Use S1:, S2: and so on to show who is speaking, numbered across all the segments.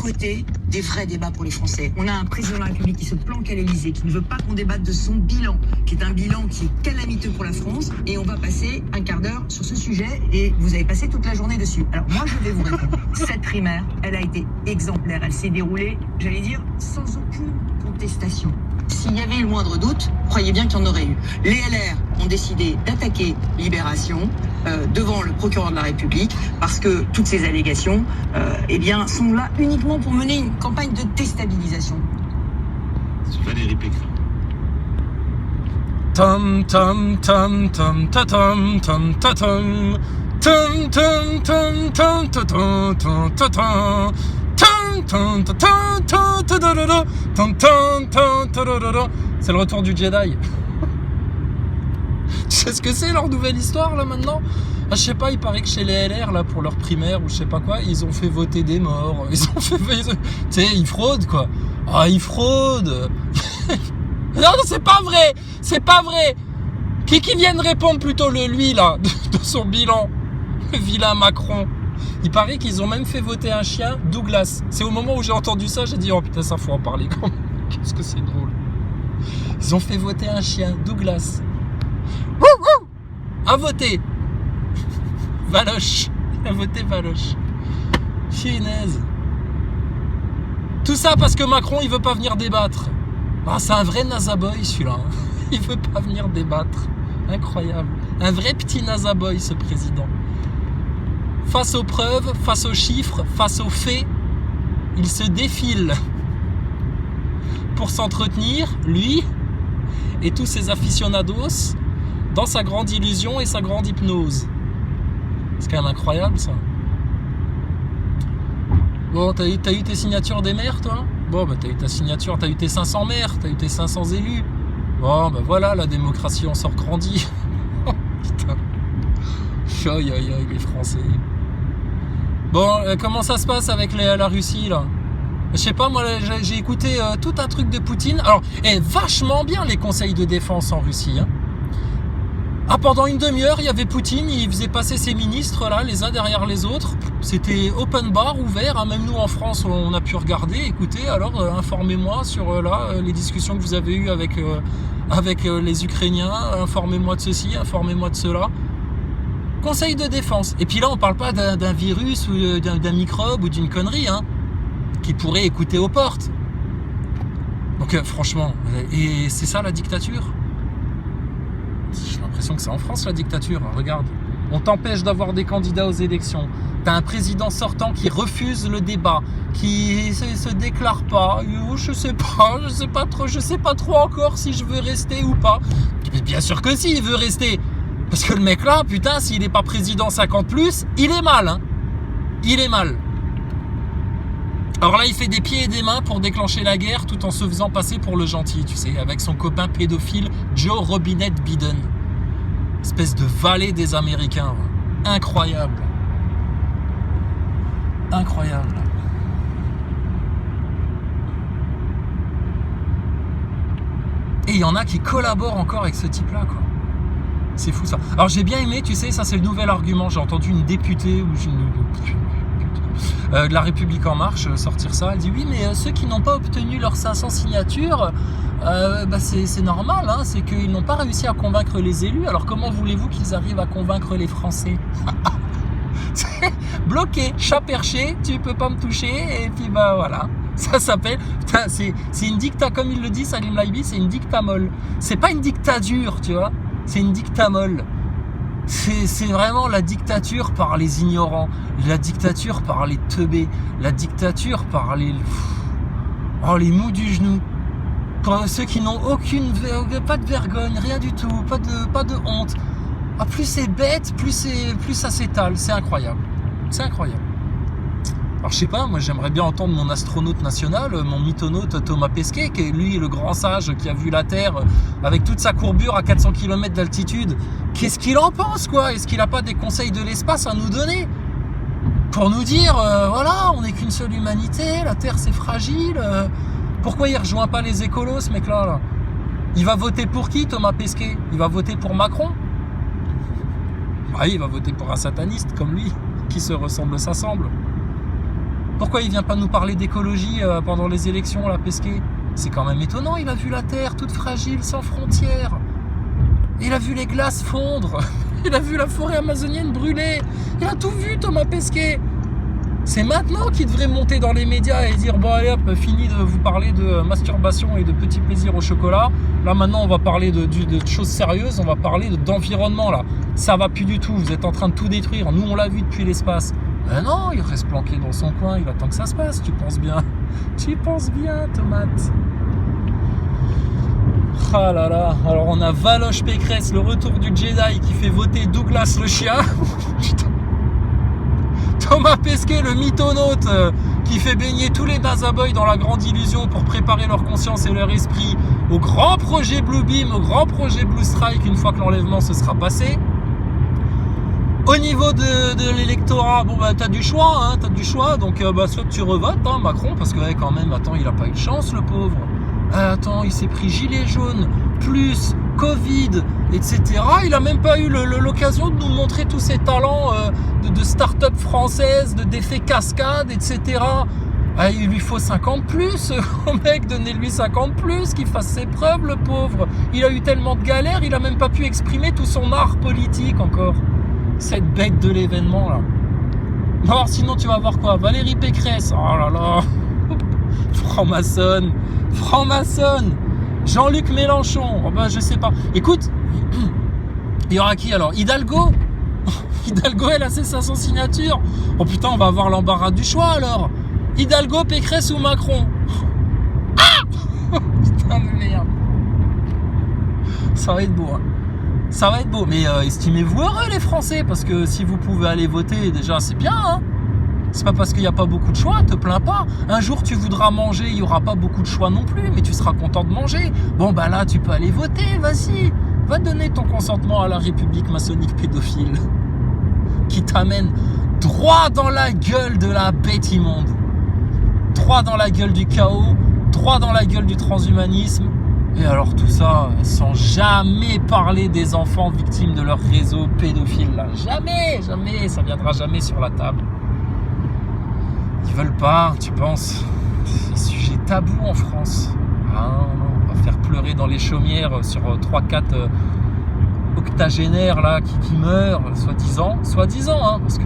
S1: côté des vrais débats pour les Français. On a un président de la République qui se planque à l'Élysée, qui ne veut pas qu'on débatte de son bilan, qui est un bilan qui est calamiteux pour la France, et on va passer un quart d'heure sur ce sujet, et vous avez passé toute la journée dessus. Alors moi, je vais vous répondre. Cette primaire, elle a été exemplaire. Elle s'est déroulée, j'allais dire, sans aucune contestation. S'il y avait eu le moindre doute, croyez bien qu'il y en aurait eu. Les LR ont décidé d'attaquer Libération devant le procureur de la République parce que toutes ces allégations sont là uniquement pour mener une campagne de déstabilisation.
S2: Valérie Pécresse.
S3: Tom tom tom tom ta tom tom ta tom tom tom tom tom ta tom tom ta tom. C'est le retour du Jedi. Tu sais ce que c'est leur nouvelle histoire là maintenant? Je sais pas, il paraît que chez les LR là pour leur primaire ou je sais pas quoi, ils ont fait voter des morts. Tu sais, ils fraudent quoi. Ah, ils fraudent. Non, c'est pas vrai. C'est pas vrai. Qui vienne répondre plutôt lui là de son bilan. Le vilain Macron. Il paraît qu'ils ont même fait voter un chien, Douglas. C'est au moment où j'ai entendu ça, j'ai dit oh putain, ça faut en parler quand même. Qu'est-ce que c'est drôle. Ils ont fait voter un chien, Douglas. A voté. Valoche. A voté Valoche. Chinaise. Tout ça parce que Macron, il veut pas venir débattre. Ah, c'est un vrai nazaboy celui-là. Il veut pas venir débattre. Incroyable. Un vrai petit nazaboy ce président. Face aux preuves, face aux chiffres, face aux faits, il se défile pour s'entretenir, lui et tous ses aficionados, dans sa grande illusion et sa grande hypnose. C'est quand même incroyable ça. Bon, t'as eu tes signatures des maires, toi? Bon, bah t'as eu ta signature, t'as eu tes 500 maires, t'as eu tes 500 élus. Bon, bah voilà, la démocratie en sort grandie. Oh, putain. Aïe, aïe, aïe, les Français. Bon, comment ça se passe avec la Russie, là? Je sais pas, moi, j'ai écouté tout un truc de Poutine. Alors, vachement bien, les conseils de défense en Russie, hein. Ah, pendant une demi-heure, il y avait Poutine, il faisait passer ses ministres, là, les uns derrière les autres. C'était open bar, ouvert, hein. Même nous, en France, on a pu regarder. Écoutez, alors, informez-moi sur, les discussions que vous avez eues avec les Ukrainiens. Informez-moi de ceci, informez-moi de cela. Conseil de défense. Et puis là, on parle pas d'un virus ou d'un microbe ou d'une connerie, hein, qui pourrait écouter aux portes. Donc franchement, et c'est ça la dictature? J'ai l'impression que c'est en France la dictature. Regarde, on t'empêche d'avoir des candidats aux élections. T'as un président sortant qui refuse le débat, qui se déclare pas. Je sais pas trop encore si je veux rester ou pas. Bien sûr que si, il veut rester. Parce que le mec là, putain, s'il n'est pas président 50+, il est mal, hein. Il est mal. Alors là, il fait des pieds et des mains pour déclencher la guerre tout en se faisant passer pour le gentil, tu sais, avec son copain pédophile Joe Robinette Biden. Espèce de valet des Américains. Incroyable. Incroyable. Et il y en a qui collaborent encore avec ce type-là, quoi. C'est fou ça. Alors j'ai bien aimé, tu sais, ça c'est le nouvel argument. J'ai entendu une députée de la République En Marche sortir ça. Elle dit oui, mais ceux qui n'ont pas obtenu leurs 500 signatures, c'est normal, hein, c'est qu'ils n'ont pas réussi à convaincre les élus. Alors comment voulez-vous qu'ils arrivent à convaincre les Français? Bloqué, chat perché, tu peux pas me toucher, et puis bah voilà. Ça s'appelle, putain, c'est une dicta, comme il le dit Salim Laibi, c'est une dictamolle. C'est pas une dictature, tu vois. C'est une dictamolle. C'est vraiment la dictature par les ignorants, la dictature par les teubés, la dictature par les mous du genou. Pour ceux qui n'ont pas de vergogne, rien du tout, pas de honte. Ah, plus c'est bête, plus ça s'étale. C'est incroyable. C'est incroyable. Alors je sais pas, moi j'aimerais bien entendre mon astronaute national, mon mythonaute Thomas Pesquet, qui est lui le grand sage qui a vu la Terre avec toute sa courbure à 400 km d'altitude. Qu'est-ce qu'il en pense, quoi? Est-ce qu'il n'a pas des conseils de l'espace à nous donner? Pour nous dire, voilà, on n'est qu'une seule humanité, la Terre c'est fragile. Pourquoi il rejoint pas les écolos, ce mec-là là? Il va voter pour qui, Thomas Pesquet? Il va voter pour Macron? Bah, il va voter pour un sataniste comme lui, qui se ressemble s'assemble. Pourquoi il vient pas nous parler d'écologie pendant les élections, là, Pesquet? C'est quand même étonnant, il a vu la Terre toute fragile, sans frontières. Il a vu les glaces fondre. Il a vu la forêt amazonienne brûler. Il a tout vu, Thomas Pesquet. C'est maintenant qu'il devrait monter dans les médias et dire bon allez hop, fini de vous parler de masturbation et de petits plaisirs au chocolat. Là maintenant on va parler de choses sérieuses, on va parler d'environnement là. Ça va plus du tout, vous êtes en train de tout détruire. Nous on l'a vu depuis l'espace. Mais non, il reste planqué dans son coin, il attend que ça se passe, tu penses bien. Tu penses bien, Tomate. Ah là là, alors on a Valoche Pécresse, le retour du Jedi qui fait voter Douglas le chien. Putain. Thomas Pesquet, le mythonaute qui fait baigner tous les Nazaboys dans la grande illusion pour préparer leur conscience et leur esprit au grand projet Bluebeam, au grand projet Blue Strike une fois que l'enlèvement se sera passé. Au niveau de l'électorat, bon bah t'as du choix, hein, donc soit tu revotes hein, Macron, parce que quand même, attends, il a pas eu de chance le pauvre. Attends, il s'est pris gilet jaune, plus Covid, etc. Il a même pas eu l'occasion de nous montrer tous ses talents de start-up française, d'effets cascade, etc. Ah, il lui faut 50 plus, au mec, donnez-lui 50 plus, qu'il fasse ses preuves, le pauvre. Il a eu tellement de galères, il a même pas pu exprimer tout son art politique encore. Cette bête de l'événement là. Non, sinon tu vas voir quoi? Valérie Pécresse, oh là là. Franc-maçonne. Jean-Luc Mélenchon, oh ben je sais pas. Écoute, il y aura qui alors? Hidalgo. Hidalgo, elle a ses 500 signatures. Oh putain, on va avoir l'embarras du choix alors. Hidalgo, Pécresse ou Macron? Ah putain de merde. Ça va être beau, hein. Ça va être beau, mais estimez-vous heureux les Français, parce que si vous pouvez aller voter, déjà c'est bien, hein. C'est pas parce qu'il n'y a pas beaucoup de choix, te plains pas. Un jour tu voudras manger, il n'y aura pas beaucoup de choix non plus, mais tu seras content de manger. Bon bah là tu peux aller voter, vas-y. Va donner ton consentement à la République maçonnique pédophile qui t'amène droit dans la gueule de la bête immonde. Droit dans la gueule du chaos, droit dans la gueule du transhumanisme. Et alors tout ça sans jamais parler des enfants victimes de leur réseau pédophile là. Jamais, ça viendra jamais sur la table. Ils veulent pas, tu penses? C'est un sujet tabou en France. Ah non, on va faire pleurer dans les chaumières sur 3-4 octogénaires là qui meurent, soi-disant, hein, parce que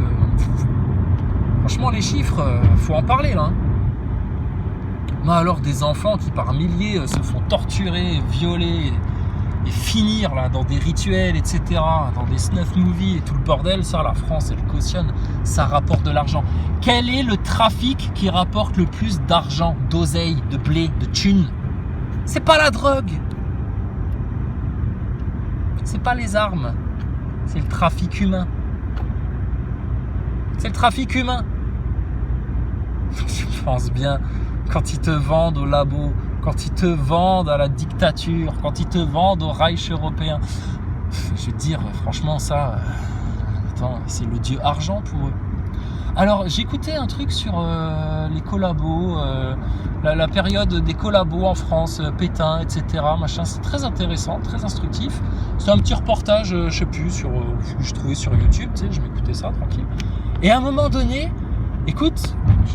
S3: franchement les chiffres, faut en parler là. Hein. Mais alors des enfants qui par milliers se font torturer, violer et finir là dans des rituels, etc., dans des snuff movies et tout le bordel, ça la France elle cautionne, ça rapporte de l'argent. Quel est le trafic qui rapporte le plus d'argent, d'oseille, de blé, de thunes? C'est pas la drogue, c'est pas les armes, c'est le trafic humain. C'est le trafic humain. Je pense bien. Quand ils te vendent au labo, quand ils te vendent à la dictature, quand ils te vendent au Reich européen, je veux dire, franchement, ça, attends, c'est le dieu argent pour eux. Alors, j'écoutais un truc sur les collabos, la période des collabos en France, Pétain, etc. Machin, c'est très intéressant, très instructif. C'est un petit reportage, je sais plus, que je trouvais sur YouTube, tu sais, je m'écoutais ça tranquille. Et à un moment donné, écoute, je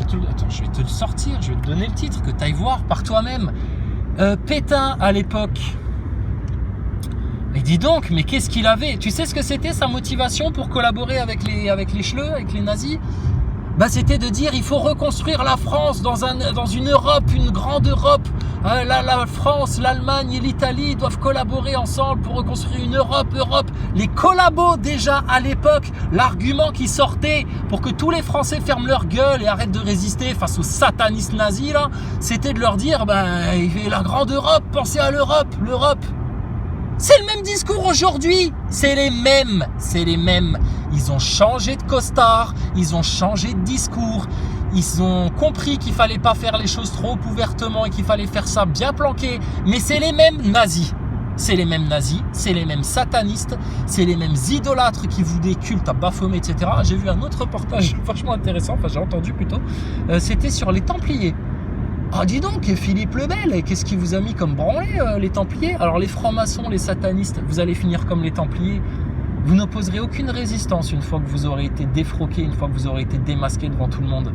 S3: vais te le sortir, je vais te donner le titre, que tu ailles voir par toi-même. Pétain, à l'époque, mais dis donc, mais qu'est-ce qu'il avait? Tu sais ce que c'était sa motivation pour collaborer avec les chleux, avec les nazis? Bah, c'était de dire il faut reconstruire la France dans une Europe, une grande Europe. La France, l'Allemagne et l'Italie doivent collaborer ensemble pour reconstruire une Europe. Les collabos déjà à l'époque, l'argument qui sortait pour que tous les Français ferment leur gueule et arrêtent de résister face aux satanistes nazis là, c'était de leur dire la grande Europe, pensez à l'Europe. C'est le même discours aujourd'hui, c'est les mêmes. Ils ont changé de costard, ils ont changé de discours, ils ont compris qu'il fallait pas faire les choses trop ouvertement et qu'il fallait faire ça bien planqué, mais c'est les mêmes nazis. C'est les mêmes nazis, c'est les mêmes satanistes, c'est les mêmes idolâtres qui vouent des cultes à Baphomet, etc. J'ai vu un autre reportage vachement intéressant, enfin j'ai entendu plutôt, c'était sur les Templiers. Ah dis donc, Philippe le Bel, qu'est-ce qui vous a mis comme branlé les Templiers? Alors les francs-maçons, les satanistes, vous allez finir comme les Templiers. Vous n'opposerez aucune résistance une fois que vous aurez été défroqué, une fois que vous aurez été démasqué devant tout le monde.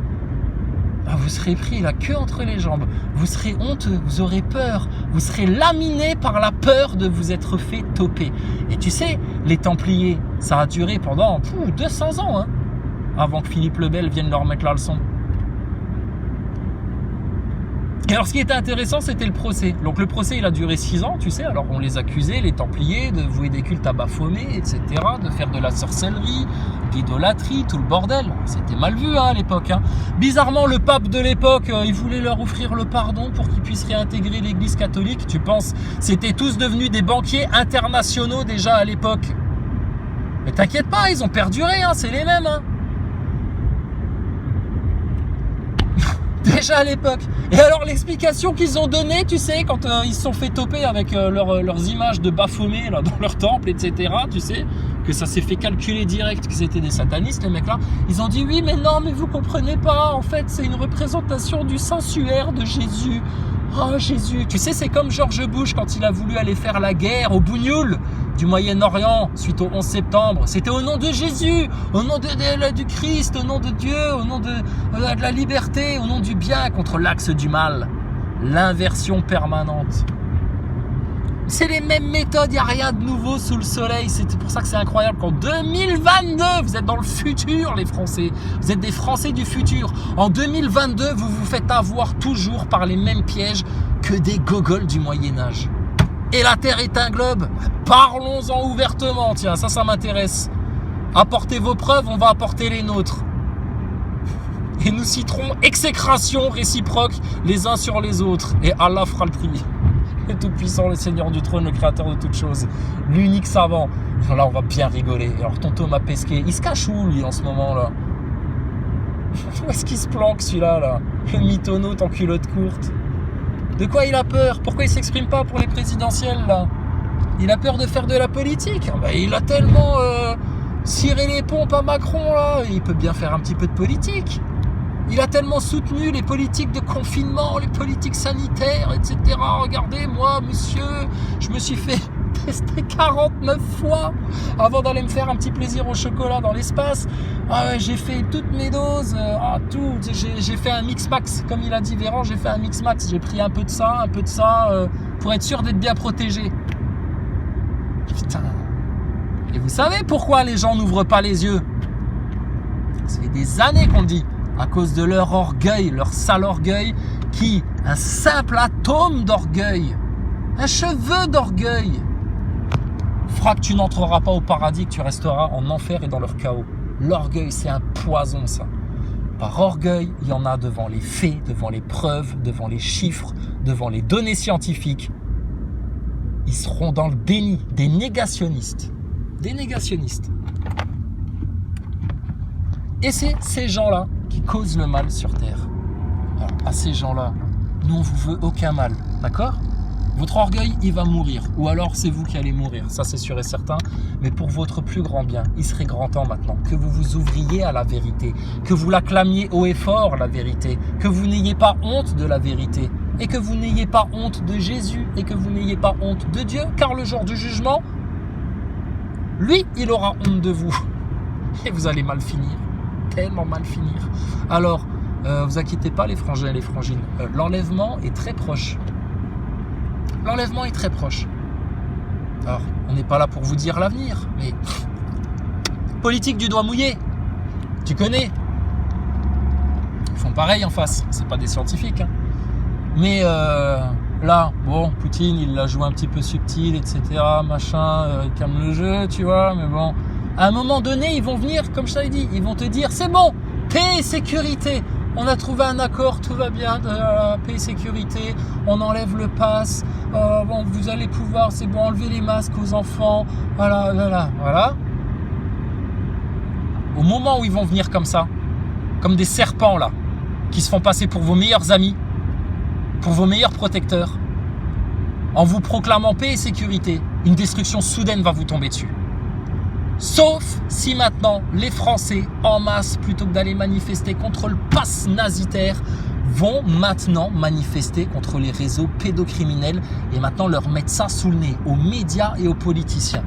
S3: bah vous serez pris la queue entre les jambes, vous serez honteux, vous aurez peur, vous serez laminé par la peur de vous être fait toper. Et tu sais, les Templiers, ça a duré pendant 200 ans, hein, avant que Philippe le Bel vienne leur mettre la leçon. Et alors, ce qui était intéressant, c'était le procès. Donc, le procès, il a duré 6 ans, tu sais. Alors, on les accusait, les Templiers, de vouer des cultes à Baphomet, etc., de faire de la sorcellerie, d'idolâtrie, tout le bordel. C'était mal vu, hein, à l'époque. Hein. Bizarrement, le pape de l'époque, il voulait leur offrir le pardon pour qu'ils puissent réintégrer l'Église catholique. Tu penses, c'était tous devenus des banquiers internationaux déjà à l'époque. Mais t'inquiète pas, ils ont perduré, hein, c'est les mêmes, hein. Déjà à l'époque. Et alors l'explication qu'ils ont donnée, tu sais, quand ils se sont fait toper avec leurs images de Baphomet là, dans leur temple, etc., tu sais, que ça s'est fait calculer direct que c'était des satanistes, les mecs là, ils ont dit oui mais non, mais vous comprenez pas, en fait c'est une représentation du sensuaire de Jésus. Oh Jésus, tu sais, c'est comme George Bush quand il a voulu aller faire la guerre au bougnoul du Moyen-Orient suite au 11 septembre. C'était au nom de Jésus, au nom du Christ, au nom de Dieu, au nom de la liberté, au nom du bien contre l'axe du mal. L'inversion permanente. C'est les mêmes méthodes, il n'y a rien de nouveau sous le soleil. C'est pour ça que c'est incroyable qu'en 2022, vous êtes dans le futur, les Français. Vous êtes des Français du futur. En 2022, vous vous faites avoir toujours par les mêmes pièges que des gogoles du Moyen-Âge. Et la Terre est un globe. Parlons-en ouvertement, tiens, ça m'intéresse. Apportez vos preuves, on va apporter les nôtres. Et nous citerons exécration réciproque les uns sur les autres. Et Allah fera le tri. Le Tout-Puissant, le Seigneur du Trône, le Créateur de toutes choses, l'unique savant. Là, on va bien rigoler. Alors, ton Thomas Pesquet, il se cache où, lui, en ce moment-là? Où est-ce qu'il se planque, celui-là, là? Le mythonaute en culotte courte. De quoi il a peur? Pourquoi il ne s'exprime pas pour les présidentielles, là? Il a peur de faire de la politique. Ben, il a tellement ciré les pompes à Macron, là. Il peut bien faire un petit peu de politique. Il a tellement soutenu les politiques de confinement, les politiques sanitaires, etc. Regardez, moi, monsieur, je me suis fait tester 49 fois avant d'aller me faire un petit plaisir au chocolat dans l'espace. Ah ouais, j'ai fait toutes mes doses, tout. J'ai fait un mix-max, comme il a dit Véran, j'ai fait un mix-max. J'ai pris un peu de ça, pour être sûr d'être bien protégé. Putain. Et vous savez pourquoi les gens n'ouvrent pas les yeux? Ça fait des années qu'on le dit. À cause de leur orgueil, leur sale orgueil, un simple atome d'orgueil, un cheveu d'orgueil, fera que tu n'entreras pas au paradis, que tu resteras en enfer et dans leur chaos. L'orgueil, c'est un poison, ça. Par orgueil, il y en a devant les faits, devant les preuves, devant les chiffres, devant les données scientifiques. Ils seront dans le déni, des négationnistes. Des négationnistes. Et c'est ces gens-là qui causent le mal sur Terre. Alors, à ces gens-là, nous, on vous veut aucun mal, d'accord? Votre orgueil, il va mourir, ou alors c'est vous qui allez mourir, ça c'est sûr et certain, mais pour votre plus grand bien, il serait grand temps maintenant que vous vous ouvriez à la vérité, que vous l'acclamiez haut et fort, la vérité, que vous n'ayez pas honte de la vérité, et que vous n'ayez pas honte de Jésus, et que vous n'ayez pas honte de Dieu, car le jour du jugement, lui, il aura honte de vous, et vous allez mal finir. Tellement mal finir. Alors, vous inquiétez pas les frangins et les frangines, l'enlèvement est très proche. L'enlèvement est très proche. Alors, on n'est pas là pour vous dire l'avenir, mais politique du doigt mouillé, tu connais. Ils font pareil en face, c'est pas des scientifiques. Hein. Mais là, bon, Poutine, il l'a joué un petit peu subtil, etc. Machin, il calme le jeu, tu vois, mais bon... À un moment donné, ils vont venir, comme je t'avais dit, ils vont te dire, c'est bon, paix et sécurité. On a trouvé un accord, tout va bien, paix et sécurité, on enlève le pass, bon, vous allez pouvoir, c'est bon, enlever les masques aux enfants, voilà. Au moment où ils vont venir comme ça, comme des serpents là, qui se font passer pour vos meilleurs amis, pour vos meilleurs protecteurs, en vous proclamant paix et sécurité, une destruction soudaine va vous tomber dessus. Sauf si maintenant les Français en masse, plutôt que d'aller manifester contre le pass nazitaire, vont maintenant manifester contre les réseaux pédocriminels et maintenant leur mettre ça sous le nez aux médias et aux politiciens.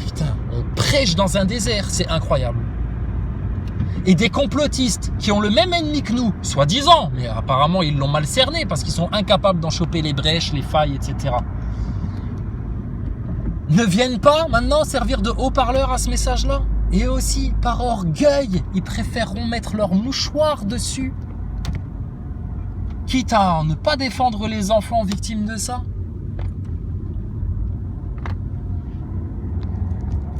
S3: Putain, on prêche dans un désert, c'est incroyable. et des complotistes qui ont le même ennemi que nous, soi-disant, mais apparemment ils l'ont mal cerné parce qu'ils sont incapables d'en choper les brèches, les failles, etc. Ne viennent pas maintenant servir de haut-parleur à ce message-là. Et aussi, par orgueil, ils préféreront mettre leur mouchoir dessus, quitte à ne pas défendre les enfants victimes de ça.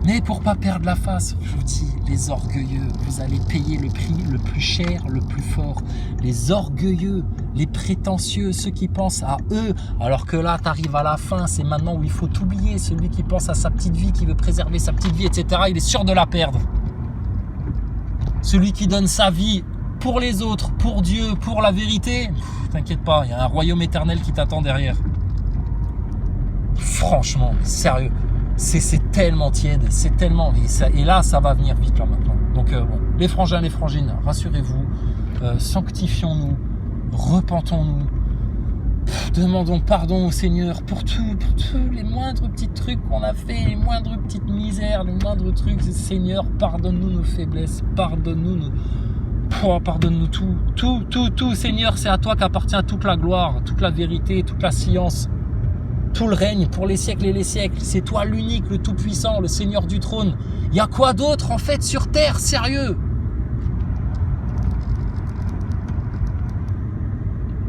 S3: Mais pour pas perdre la face, je vous dis, les orgueilleux, vous allez payer le prix le plus cher, le plus fort. Les orgueilleux, les prétentieux, ceux qui pensent à eux, alors que là, tu arrives à la fin, c'est maintenant où il faut t'oublier. Celui qui pense à sa petite vie, qui veut préserver sa petite vie, etc., il est sûr de la perdre. Celui qui donne sa vie pour les autres, pour Dieu, pour la vérité, t'inquiète pas, il y a un royaume éternel qui t'attend derrière. Franchement, sérieux. C'est tellement tiède, c'est tellement... Et là, ça va venir vite, là, maintenant. Donc, bon, les frangins, les frangines, rassurez-vous, sanctifions-nous, repentons-nous, demandons pardon au Seigneur pour tous les moindres petits trucs qu'on a fait, les moindres petites misères, les moindres trucs. Seigneur, pardonne-nous nos faiblesses, pardonne-nous pardonne-nous tout, Seigneur, c'est à toi qu'appartient toute la gloire, toute la vérité, toute la science. Tout le règne pour les siècles et les siècles. C'est toi l'unique, le tout-puissant, le Seigneur du trône. Il y a quoi d'autre en fait sur terre, sérieux?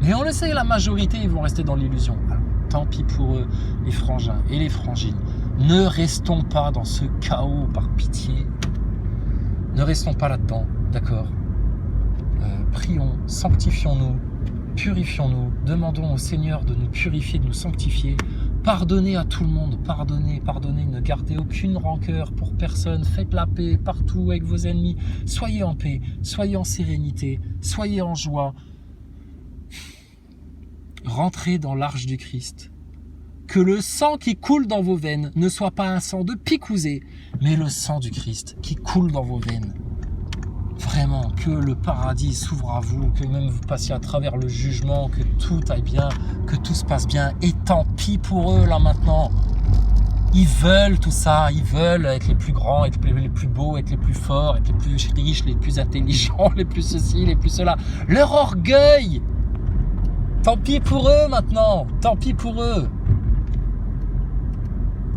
S3: Mais on le sait, la majorité, ils vont rester dans l'illusion. Alors, tant pis pour eux, les frangins et les frangines. Ne restons pas dans ce chaos, par pitié. Ne restons pas là-dedans, d'accord? Prions, sanctifions-nous. Purifions-nous, demandons au Seigneur de nous purifier, de nous sanctifier. Pardonnez à tout le monde, pardonnez, ne gardez aucune rancœur pour personne. Faites la paix partout avec vos ennemis. Soyez en paix, soyez en sérénité, soyez en joie. Rentrez dans l'arche du Christ. Que le sang qui coule dans vos veines ne soit pas un sang de picousé, mais le sang du Christ qui coule dans vos veines. Vraiment, que le paradis s'ouvre à vous, que même vous passiez à travers le jugement, que tout aille bien, que tout se passe bien. Et tant pis pour eux, là, maintenant. Ils veulent tout ça, ils veulent être les plus grands, être les plus beaux, être les plus forts, être les plus riches, les plus intelligents, les plus ceci, les plus cela. Leur orgueil! Tant pis pour eux, maintenant. Tant pis pour eux.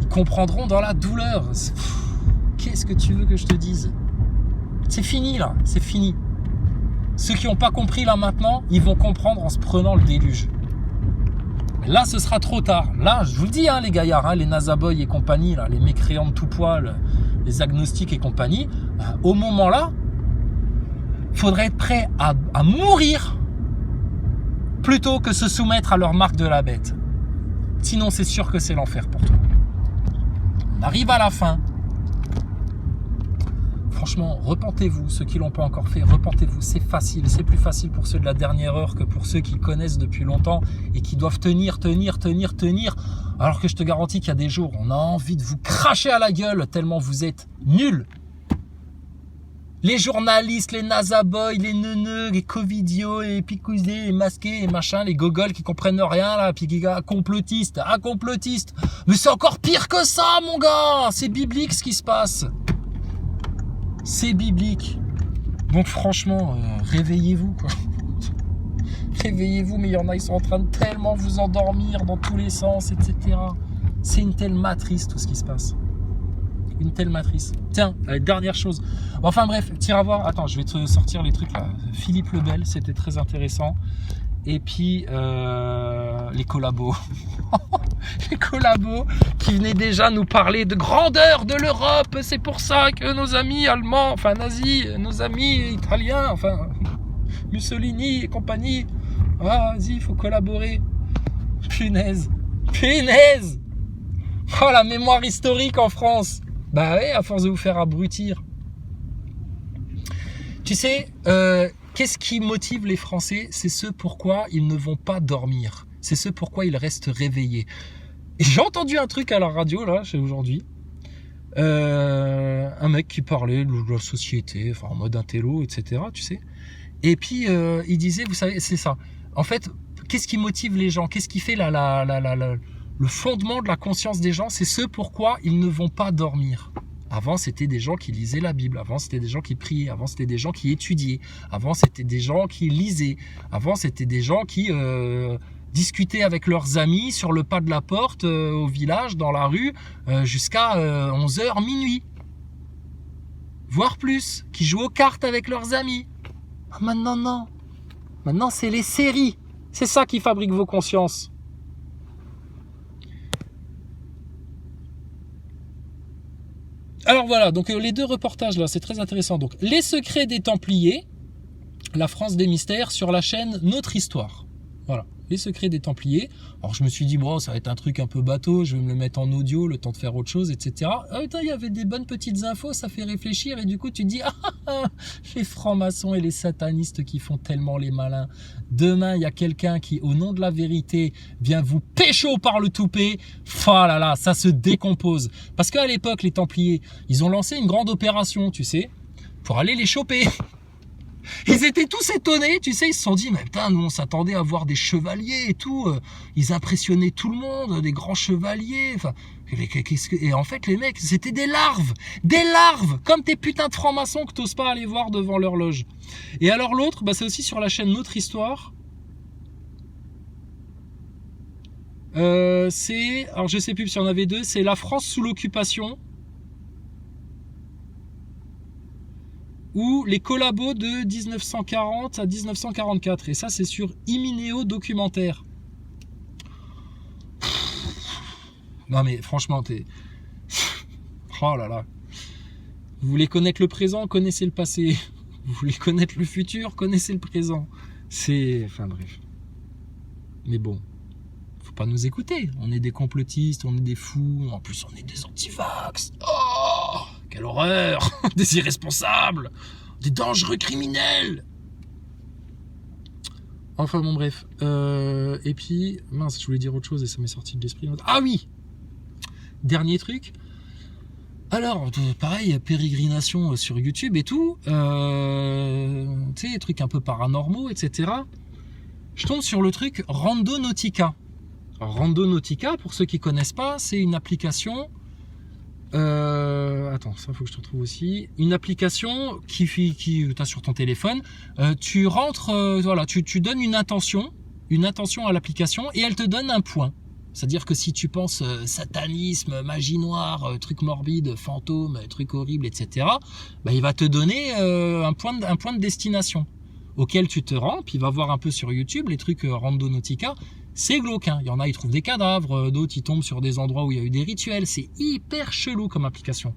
S3: Ils comprendront dans la douleur. Qu'est-ce que tu veux que je te dise? C'est fini là, c'est fini. Ceux qui n'ont pas compris là maintenant, ils vont comprendre en se prenant le déluge. Mais là, ce sera trop tard. Là, je vous le dis, hein, les gaillards, hein, les nazaboys et compagnie, là, les mécréants de tout poil, les agnostiques et compagnie, au moment là, il faudrait être prêt à mourir plutôt que se soumettre à leur marque de la bête. Sinon, c'est sûr que c'est l'enfer pour toi. On arrive à la fin. Franchement, repentez-vous, ceux qui ne l'ont pas encore fait, repentez-vous, c'est facile, c'est plus facile pour ceux de la dernière heure que pour ceux qui connaissent depuis longtemps et qui doivent tenir, alors que je te garantis qu'il y a des jours, on a envie de vous cracher à la gueule tellement vous êtes nuls. Les journalistes, les nazaboys, les neuneux, les covidios, les picousés, les masqués, les machins, les gogoles qui comprennent rien là, puis qui complotistes, complotistes. Mais c'est encore pire que ça, mon gars, c'est biblique ce qui se passe. C'est biblique. Donc franchement, réveillez-vous quoi. Réveillez-vous, mais il y en a, ils sont en train de tellement vous endormir dans tous les sens, etc. C'est une telle matrice tout ce qui se passe. Une telle matrice. Tiens, dernière chose. Enfin bref, tire à voir. Attends, je vais te sortir les trucs là. Philippe Lebel, c'était très intéressant. Et puis les collabos. Les collabos qui venaient déjà nous parler de grandeur de l'Europe. C'est pour ça que nos amis allemands, enfin nazis, nos amis italiens, enfin Mussolini et compagnie, vas-y, il faut collaborer. Punaise. Oh, la mémoire historique en France. Bah ouais, à force de vous faire abrutir. Tu sais, qu'est-ce qui motive les Français? C'est ce pourquoi ils ne vont pas dormir. C'est ce pourquoi ils restent réveillés. Et j'ai entendu un truc à la radio, là, aujourd'hui. Un mec qui parlait de la société, enfin en mode intello, etc., tu sais. Et puis, il disait, vous savez, c'est ça. En fait, qu'est-ce qui motive les gens? Qu'est-ce qui fait le fondement de la conscience des gens? C'est ce pourquoi ils ne vont pas dormir. Avant, c'était des gens qui lisaient la Bible. Avant, c'était des gens qui priaient. Avant, c'était des gens qui étudiaient. Avant, c'était des gens qui lisaient. Avant, c'était des gens qui discutaient avec leurs amis sur le pas de la porte, au village, dans la rue, jusqu'à 11h, minuit. Voire plus. Qui jouent aux cartes avec leurs amis. Maintenant, non. Maintenant, c'est les séries. C'est ça qui fabrique vos consciences. Alors voilà, donc les deux reportages là, c'est très intéressant. Donc, les secrets des Templiers, la France des mystères, sur la chaîne Notre Histoire. Voilà, les secrets des Templiers. Alors je me suis dit, bon, ça va être un truc un peu bateau, je vais me le mettre en audio, le temps de faire autre chose, etc. Ah putain, il y avait des bonnes petites infos, ça fait réfléchir, et du coup tu te dis, les francs-maçons et les satanistes qui font tellement les malins. Demain, il y a quelqu'un qui, au nom de la vérité, vient vous pécho par le toupet. Oh là là, ça se décompose. Parce qu'à l'époque, les Templiers, ils ont lancé une grande opération, tu sais, pour aller les choper. Ils étaient tous étonnés, tu sais, ils se sont dit, mais putain, nous on s'attendait à voir des chevaliers et tout, ils impressionnaient tout le monde, des grands chevaliers, enfin, et en fait les mecs, c'était des larves, comme tes putains de francs-maçons que t'oses pas aller voir devant leur loge. Et alors l'autre, bah, c'est aussi sur la chaîne Notre Histoire, c'est, alors je sais plus si on avait deux, c'est La France sous l'occupation, ou les collabos de 1940 à 1944. Et ça, c'est sur Imineo Documentaire. Non mais franchement, oh là là. Vous voulez connaître le présent, connaissez le passé. Vous voulez connaître le futur, connaissez le présent. C'est... Enfin bref. Mais bon, faut pas nous écouter. On est des complotistes, on est des fous. En plus, on est des antivax. Oh, quelle horreur. Des irresponsables. Des dangereux criminels. Enfin bon bref. Et puis, mince, je voulais dire autre chose et ça m'est sorti de l'esprit. Ah oui. Dernier truc. Alors, pareil, pérégrination sur YouTube et tout. Tu sais, des trucs un peu paranormaux, etc. Je tombe sur le truc Randonautica. Alors, Randonautica, pour ceux qui connaissent pas, c'est une application... attends, ça faut que je te retrouve aussi. Une application qui t'as sur ton téléphone. Tu rentres, voilà, tu donnes une intention à l'application et elle te donne un point. C'est-à-dire que si tu penses satanisme, magie noire, truc morbide, fantôme, truc horrible, etc., bah, il va te donner un point de destination auquel tu te rends, puis va voir un peu sur YouTube les trucs Randonautica. C'est glauque, hein. Il y en a, ils trouvent des cadavres, d'autres ils tombent sur des endroits où il y a eu des rituels. C'est hyper chelou comme application.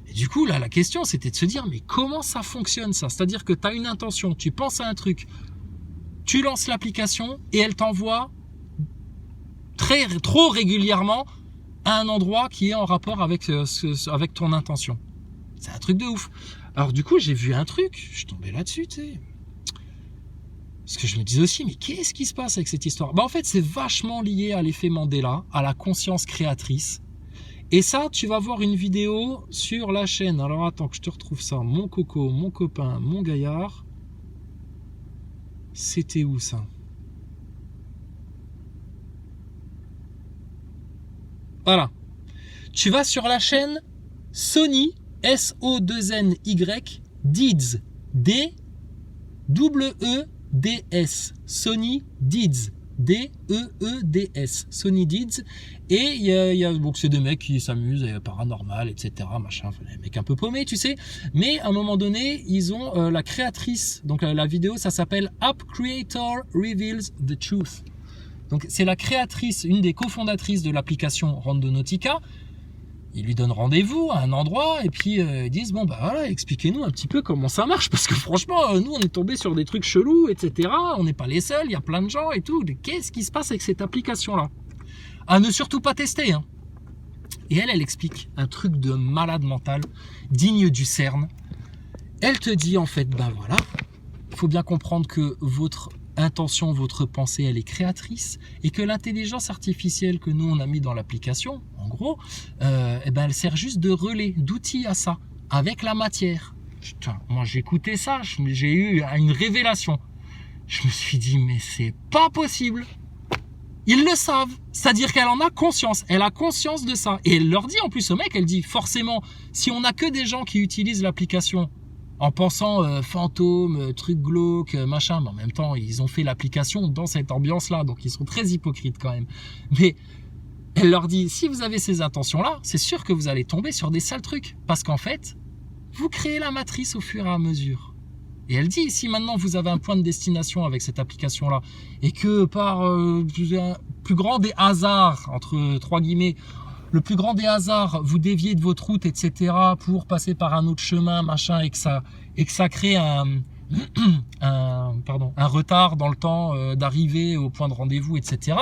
S3: Et du coup, là, la question, c'était de se dire, mais comment ça fonctionne ça? C'est-à-dire que tu as une intention, tu penses à un truc, tu lances l'application et elle t'envoie trop régulièrement à un endroit qui est en rapport avec ton intention. C'est un truc de ouf. Alors du coup, j'ai vu un truc, je suis tombé là-dessus, tu sais. Parce que je me disais aussi, mais qu'est-ce qui se passe avec cette histoire? Bah en fait, c'est vachement lié à l'effet Mandela, à la conscience créatrice. Et ça, tu vas voir une vidéo sur la chaîne. Alors attends que je te retrouve ça. Mon coco, mon copain, mon gaillard. C'était où ça? Voilà. Tu vas sur la chaîne Sony, S-O-2-N-Y, Deeds, D-E-E-D-S, Sony Deeds, D-E-E-D-S, Sony Deeds. Et il y a donc c'est des mecs qui s'amusent, paranormal, etc. Machin, des mecs un peu paumés, tu sais. Mais à un moment donné, ils ont la créatrice. Donc la vidéo, ça s'appelle App Creator Reveals the Truth. Donc c'est la créatrice, une des cofondatrices de l'application Randonautica. Ils lui donnent rendez-vous à un endroit et puis ils disent bon bah voilà, expliquez-nous un petit peu comment ça marche parce que franchement nous on est tombé sur des trucs chelous, etc. On n'est pas les seuls, il y a plein de gens et tout. Qu'est-ce qui se passe avec cette application là? À ne surtout pas tester, hein. Et elle explique un truc de malade mental digne du CERN. Elle te dit en fait bah voilà, il faut bien comprendre que votre intention, votre pensée, elle est créatrice et que l'intelligence artificielle que nous on a mis dans l'application, en gros, elle sert juste de relais, d'outil à ça, avec la matière. Putain, moi j'écoutais ça, j'ai eu une révélation. Je me suis dit mais c'est pas possible. Ils le savent, c'est-à-dire qu'elle en a conscience, elle a conscience de ça. Et elle leur dit en plus au mec, elle dit forcément, si on n'a que des gens qui utilisent l'application en pensant fantôme, truc glauque, machin, mais en même temps, ils ont fait l'application dans cette ambiance-là, donc ils sont très hypocrites quand même. Mais elle leur dit, si vous avez ces intentions-là, c'est sûr que vous allez tomber sur des sales trucs, parce qu'en fait, vous créez la matrice au fur et à mesure. Et elle dit, si maintenant vous avez un point de destination avec cette application-là, et que par plus grand des hasards, entre 3 guillemets, le plus grand des hasards, vous déviez de votre route, etc., pour passer par un autre chemin, machin, et que ça crée un retard dans le temps d'arriver au point de rendez-vous, etc.,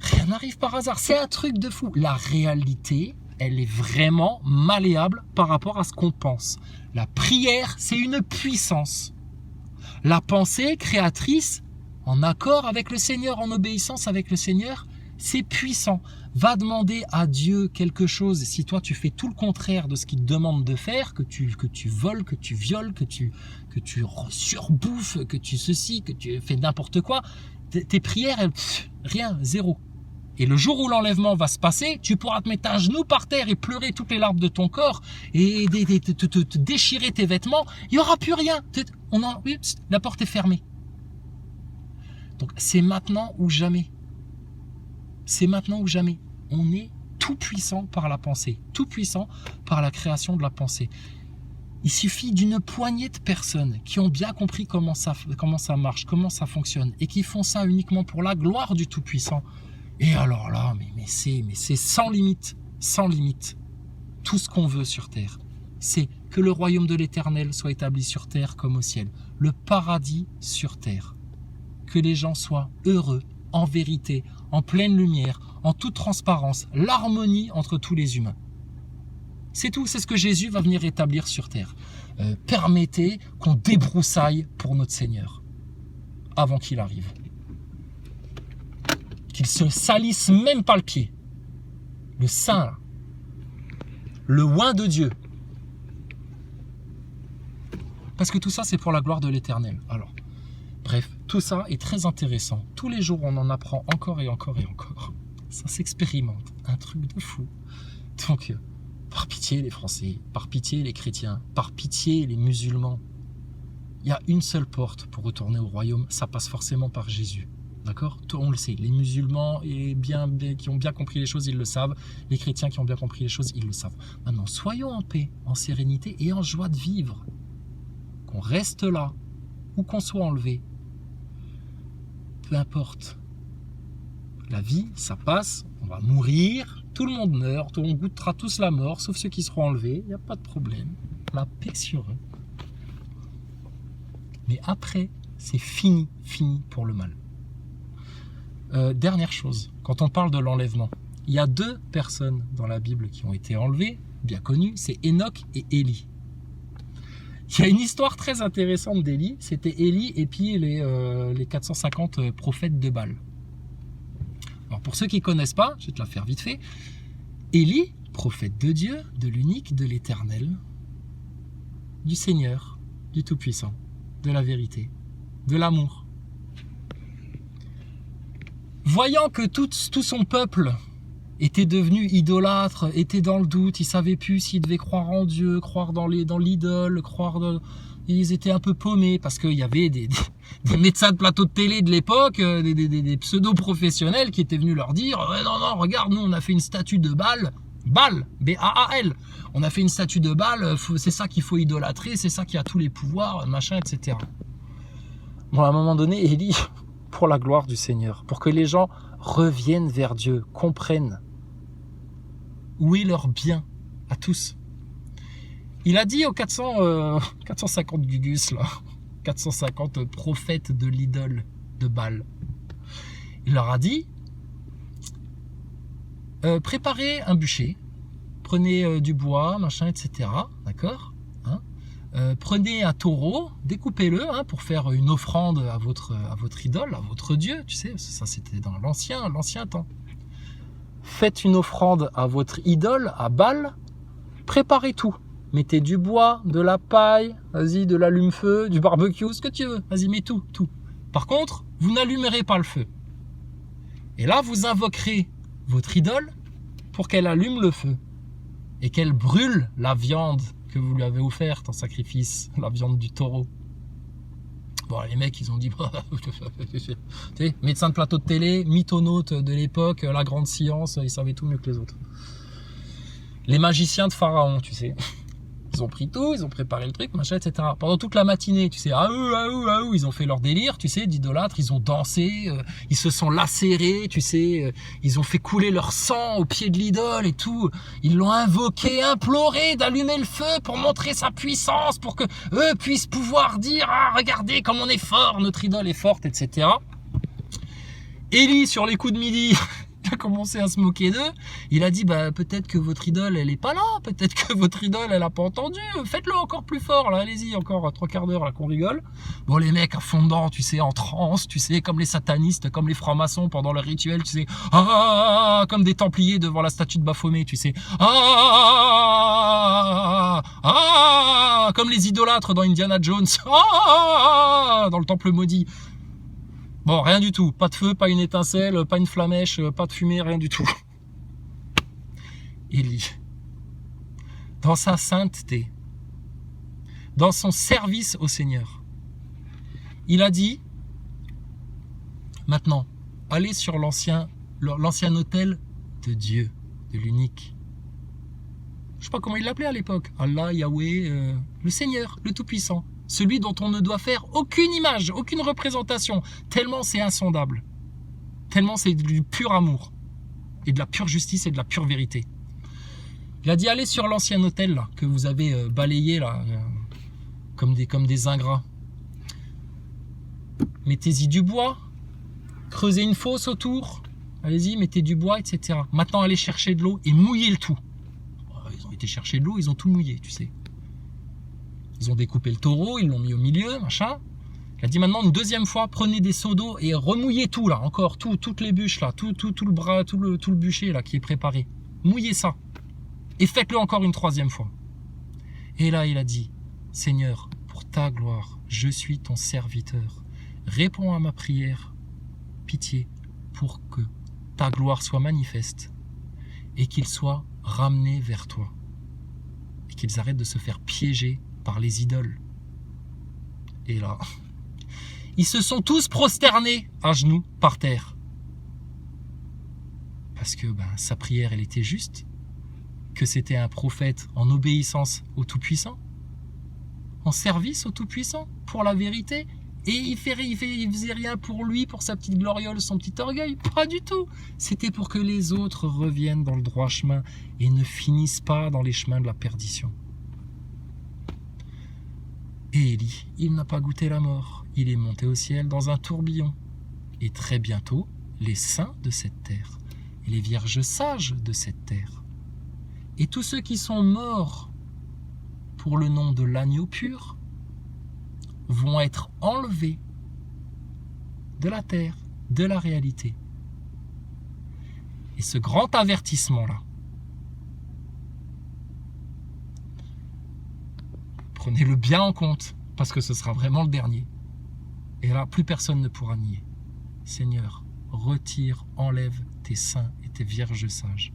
S3: rien n'arrive par hasard. C'est un truc de fou. La réalité, elle est vraiment malléable par rapport à ce qu'on pense. La prière, c'est une puissance. La pensée créatrice, en accord avec le Seigneur, en obéissance avec le Seigneur, c'est puissant. Va demander à Dieu quelque chose. Si toi, tu fais tout le contraire de ce qu'il te demande de faire, que tu voles, que tu violes, que tu surbouffes, que tu ceci, que tu fais n'importe quoi, tes prières, rien, zéro. Et le jour où l'enlèvement va se passer, tu pourras te mettre à genoux par terre et pleurer toutes les larmes de ton corps et te déchirer tes vêtements. Il n'y aura plus rien. La porte est fermée. Donc c'est maintenant ou jamais. C'est maintenant ou jamais. On est tout puissant par la pensée, tout puissant par la création de la pensée. Il suffit d'une poignée de personnes qui ont bien compris comment ça marche, comment ça fonctionne et qui font ça uniquement pour la gloire du Tout-Puissant. Et alors là, mais c'est sans limite, sans limite. Tout ce qu'on veut sur terre, c'est que le royaume de l'Éternel soit établi sur terre comme au ciel. Le paradis sur terre. Que les gens soient heureux, en vérité, en pleine lumière, en toute transparence, l'harmonie entre tous les humains. C'est tout, c'est ce que Jésus va venir établir sur terre. Permettez qu'on débroussaille pour notre Seigneur, avant qu'il arrive. Qu'il se salisse même pas le pied. Le saint, le oint de Dieu. Parce que tout ça, c'est pour la gloire de l'Éternel. Alors, bref, tout ça est très intéressant. Tous les jours, on en apprend encore et encore et encore. Ça s'expérimente. Un truc de fou. Donc, par pitié les Français, par pitié les chrétiens, par pitié les musulmans. Il y a une seule porte pour retourner au royaume. Ça passe forcément par Jésus. D'accord ? On le sait. Les musulmans qui ont bien compris les choses, ils le savent. Les chrétiens qui ont bien compris les choses, ils le savent. Maintenant, soyons en paix, en sérénité et en joie de vivre. Qu'on reste là, ou qu'on soit enlevé. Peu importe. La vie, ça passe, on va mourir, tout le monde meurt, on goûtera tous la mort, sauf ceux qui seront enlevés, il n'y a pas de problème. La paix sur eux. Mais après, c'est fini pour le mal. Dernière chose, quand on parle de l'enlèvement, il y a 2 personnes dans la Bible qui ont été enlevées, bien connues, c'est Enoch et Élie. Il y a une histoire très intéressante d'Élie, c'était Élie et puis les 450 prophètes de Baal. Alors pour ceux qui ne connaissent pas, je vais te la faire vite fait, Élie, prophète de Dieu, de l'unique, de l'Éternel, du Seigneur, du Tout-Puissant, de la vérité, de l'amour. Voyant que tout son peuple était devenu idolâtre, était dans le doute, ils ne savaient plus s'ils devaient croire en Dieu, croire dans l'idole, ils étaient un peu paumés parce qu'il y avait des médecins de plateau de télé de l'époque, des pseudo-professionnels qui étaient venus leur dire « Non, regarde, nous on a fait une statue de Baal, B-A-A-L, on a fait une statue de Baal, c'est ça qu'il faut idolâtrer, c'est ça qui a tous les pouvoirs, machin, etc. » Bon, à un moment donné, Élie, pour la gloire du Seigneur, pour que les gens reviennent vers Dieu, comprennent où est leur bien à tous. Il a dit aux 450 Gugus, là, 450 prophètes de l'idole de Baal, il leur a dit préparez un bûcher, prenez du bois, machin, etc. D'accord, hein, prenez un taureau, découpez-le pour faire une offrande à votre idole, à votre Dieu, tu sais, ça c'était dans l'ancien temps. Faites une offrande à votre idole, à Baal, préparez tout. Mettez du bois, de la paille, vas-y, de l'allume-feu, du barbecue, ce que tu veux. Vas-y, mets tout. Par contre, vous n'allumerez pas le feu. Et là, vous invoquerez votre idole pour qu'elle allume le feu et qu'elle brûle la viande que vous lui avez offerte en sacrifice, la viande du taureau. Bon, les mecs, ils ont dit, tu sais, médecin de plateau de télé, mythonaute de l'époque, la grande science, ils savaient tout mieux que les autres. Les magiciens de Pharaon, tu sais. Ils ont pris tout, ils ont préparé le truc, machin, etc. Pendant toute la matinée, tu sais, ils ont fait leur délire, tu sais, d'idolâtres, ils ont dansé, ils se sont lacérés, tu sais, ils ont fait couler leur sang au pied de l'idole et tout. Ils l'ont invoqué, imploré d'allumer le feu pour montrer sa puissance, pour que eux puissent pouvoir dire, ah, regardez comme on est fort, notre idole est forte, etc. Élie, sur les coups de midi, il a commencé à se moquer d'eux. Il a dit, bah, peut-être que votre idole, elle est pas là. Peut-être que votre idole, elle a pas entendu. Faites-le encore plus fort, là. Allez-y, encore 3/4 d'heure, là, qu'on rigole. Bon, les mecs, à fond dedans, tu sais, en transe, tu sais, comme les satanistes, comme les francs-maçons pendant leur rituel, tu sais. Comme des templiers devant la statue de Baphomet, tu sais. Comme les idolâtres dans Indiana Jones. Dans le temple maudit. Bon, rien du tout. Pas de feu, pas une étincelle, pas une flamèche, pas de fumée, rien du tout. Élie, dans sa sainteté, dans son service au Seigneur, il a dit, maintenant, allez sur l'ancien autel de Dieu, de l'unique. Je sais pas comment il l'appelait à l'époque. Allah, Yahweh, le Seigneur, le Tout-Puissant. Celui dont on ne doit faire aucune image, aucune représentation, tellement c'est insondable, tellement c'est du pur amour, et de la pure justice et de la pure vérité. Il a dit, allez sur l'ancien autel là, que vous avez balayé là, comme des ingrats. Mettez-y du bois, creusez une fosse autour, allez-y, mettez du bois, etc. Maintenant, allez chercher de l'eau et mouillez le tout. Ils ont été chercher de l'eau, ils ont tout mouillé, tu sais. Ils ont découpé le taureau, ils l'ont mis au milieu, machin. Il a dit maintenant une deuxième fois, prenez des seaux d'eau et remouillez tout là, encore, toutes les bûches là, tout le bras, tout le bûcher là qui est préparé. Mouillez ça. Et faites-le encore une troisième fois. Et là, il a dit, Seigneur, pour ta gloire, je suis ton serviteur. Réponds à ma prière, pitié, pour que ta gloire soit manifeste et qu'ils soient ramenés vers toi. Et qu'ils arrêtent de se faire piéger par les idoles. Et là, ils se sont tous prosternés à genoux par terre. Parce que sa prière, elle était juste, que c'était un prophète en obéissance au Tout-Puissant, en service au Tout-Puissant, pour la vérité, et il faisait rien pour lui, pour sa petite gloriole, son petit orgueil, pas du tout. C'était pour que les autres reviennent dans le droit chemin et ne finissent pas dans les chemins de la perdition. Et Élie, il n'a pas goûté la mort, il est monté au ciel dans un tourbillon. Et très bientôt, les saints de cette terre, et les vierges sages de cette terre, et tous ceux qui sont morts pour le nom de l'agneau pur, vont être enlevés de la terre, de la réalité. Et ce grand avertissement-là, prenez-le bien en compte, parce que ce sera vraiment le dernier. Et là, plus personne ne pourra nier. Seigneur, retire, enlève tes saints et tes vierges sages.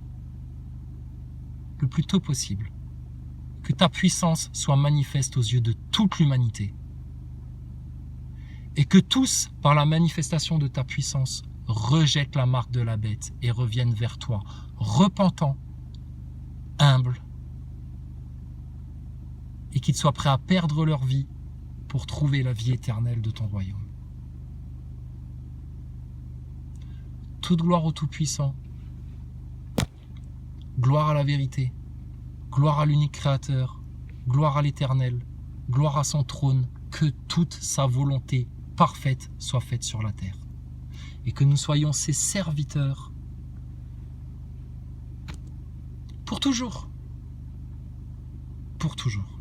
S3: Le plus tôt possible. Que ta puissance soit manifeste aux yeux de toute l'humanité. Et que tous, par la manifestation de ta puissance, rejettent la marque de la bête et reviennent vers toi, repentants, humbles, et qu'ils soient prêts à perdre leur vie pour trouver la vie éternelle de ton royaume. Toute gloire au Tout-Puissant, gloire à la vérité, gloire à l'unique Créateur, gloire à l'Éternel, gloire à son trône, que toute sa volonté parfaite soit faite sur la terre. Et que nous soyons ses serviteurs pour toujours. Pour toujours.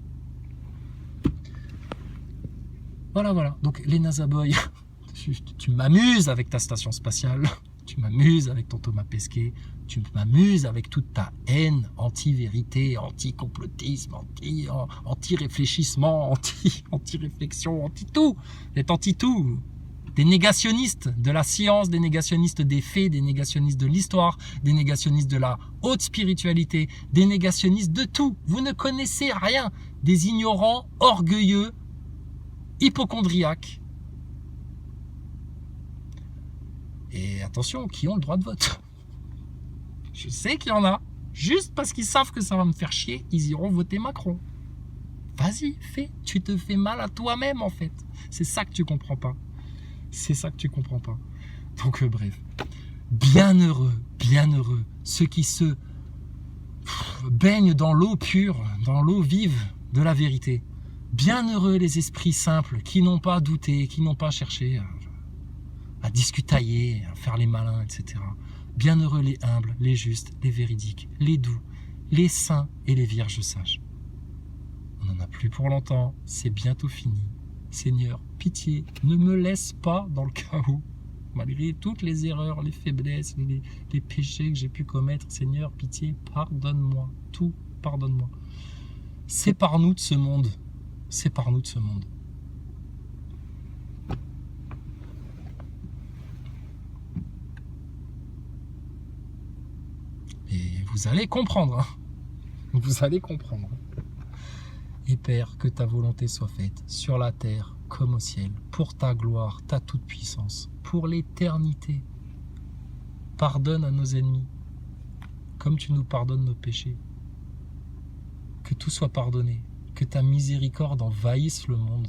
S3: Voilà. Donc les NASA Boys, tu m'amuses avec ta station spatiale, tu m'amuses avec ton Thomas Pesquet, tu m'amuses avec toute ta haine anti-vérité, anti-complotisme, anti-réfléchissement, anti-réflexion, anti-tout. Vous êtes anti-tout. des négationnistes de la science, des négationnistes des faits, des négationnistes de l'histoire, des négationnistes de la haute spiritualité, des négationnistes de tout. Vous ne connaissez rien. Des ignorants, orgueilleux, hypochondriaques. Et attention, qui ont le droit de vote. Je sais qu'il y en a. Juste parce qu'ils savent que ça va me faire chier, ils iront voter Macron. Vas-y, fais. Tu te fais mal à toi-même, en fait. C'est ça que tu comprends pas. C'est ça que tu comprends pas. Donc, bref. Bienheureux, ceux qui se baignent dans l'eau pure, dans l'eau vive de la vérité. Bienheureux les esprits simples qui n'ont pas douté, qui n'ont pas cherché à discutailler, à faire les malins, etc. Bienheureux les humbles, les justes, les véridiques, les doux, les saints et les vierges sages. On n'en a plus pour longtemps, c'est bientôt fini. Seigneur, pitié, ne me laisse pas dans le chaos. Malgré toutes les erreurs, les faiblesses, les péchés que j'ai pu commettre, Seigneur, pitié, pardonne-moi, tout, pardonne-moi. Sépare-nous de ce monde, sépare-nous de ce monde. Et vous allez comprendre, hein. Vous allez comprendre. Et Père, que ta volonté soit faite sur la terre comme au ciel, pour ta gloire, ta toute-puissance, pour l'éternité. Pardonne à nos ennemis, comme tu nous pardonnes nos péchés. Que tout soit pardonné, que ta miséricorde envahisse le monde,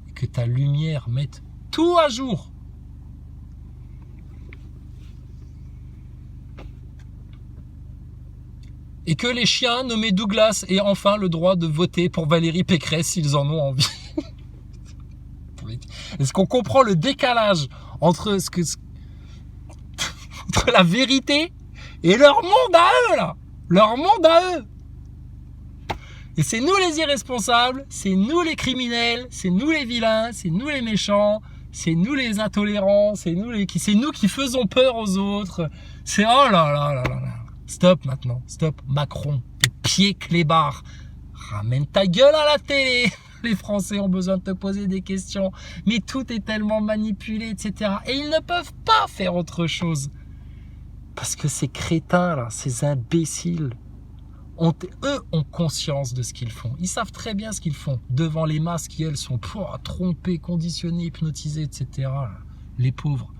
S3: et que ta lumière mette tout à jour. Et que les chiens nommés Douglas aient enfin le droit de voter pour Valérie Pécresse s'ils en ont envie. Est-ce qu'on comprend le décalage entre entre la vérité et leur monde à eux, là? Leur monde à eux. Et c'est nous les irresponsables, c'est nous les criminels, c'est nous les vilains, c'est nous les méchants, c'est nous les intolérants, c'est nous qui faisons peur aux autres. C'est oh là là là là là. Stop maintenant, stop. Macron, tes pieds clébards. Ramène ta gueule à la télé. Les Français ont besoin de te poser des questions. Mais tout est tellement manipulé, etc. Et ils ne peuvent pas faire autre chose. Parce que ces crétins, là, ces imbéciles, eux ont conscience de ce qu'ils font. Ils savent très bien ce qu'ils font. Devant les masses qui, elles, sont trompées, conditionnées, hypnotisées, etc. Les pauvres.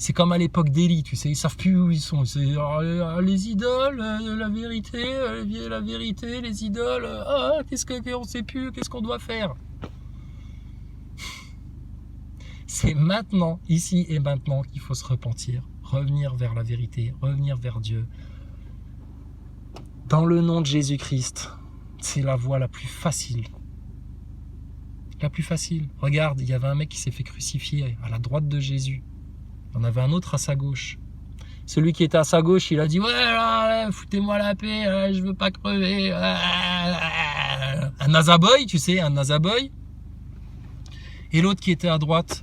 S3: C'est comme à l'époque d'Élie, tu sais, ils savent plus où ils sont. C'est les idoles, la vérité, les idoles. Qu'est-ce qu'on sait plus, qu'est-ce qu'on doit faire? C'est maintenant, ici et maintenant, qu'il faut se repentir, revenir vers la vérité, revenir vers Dieu. Dans le nom de Jésus-Christ, c'est la voie la plus facile. La plus facile. Regarde, il y avait un mec qui s'est fait crucifier à la droite de Jésus. Il y en avait un autre à sa gauche. Celui qui était à sa gauche, il a dit « Ouais, là, foutez-moi la paix, je veux pas crever. » Un nazaboy, tu sais, un nazaboy. Et l'autre qui était à droite,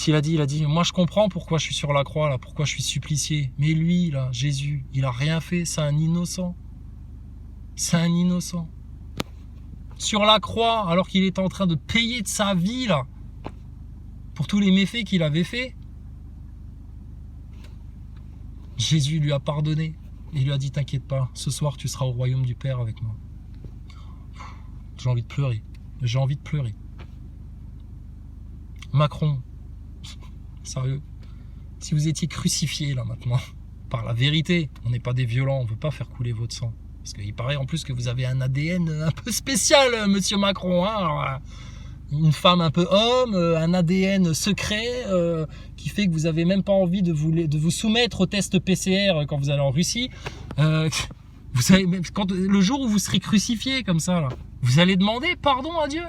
S3: il a dit « Moi, je comprends pourquoi je suis sur la croix, là, pourquoi je suis supplicié. Mais lui, là, Jésus, il a rien fait, c'est un innocent. C'est un innocent. Sur la croix, alors qu'il était en train de payer de sa vie, là, pour tous les méfaits qu'il avait fait. Jésus lui a pardonné. Il lui a dit, t'inquiète pas, ce soir tu seras au royaume du Père avec moi. J'ai envie de pleurer. J'ai envie de pleurer. Macron, sérieux, si vous étiez crucifié là maintenant, par la vérité, on n'est pas des violents, on ne veut pas faire couler votre sang. Parce qu'il paraît en plus que vous avez un ADN un peu spécial, monsieur Macron. Hein. Alors, une femme un peu homme, un ADN secret qui fait que vous n'avez même pas envie de vous soumettre au test PCR quand vous allez en Russie. Vous savez, le jour où vous serez crucifié comme ça, là, vous allez demander pardon à Dieu.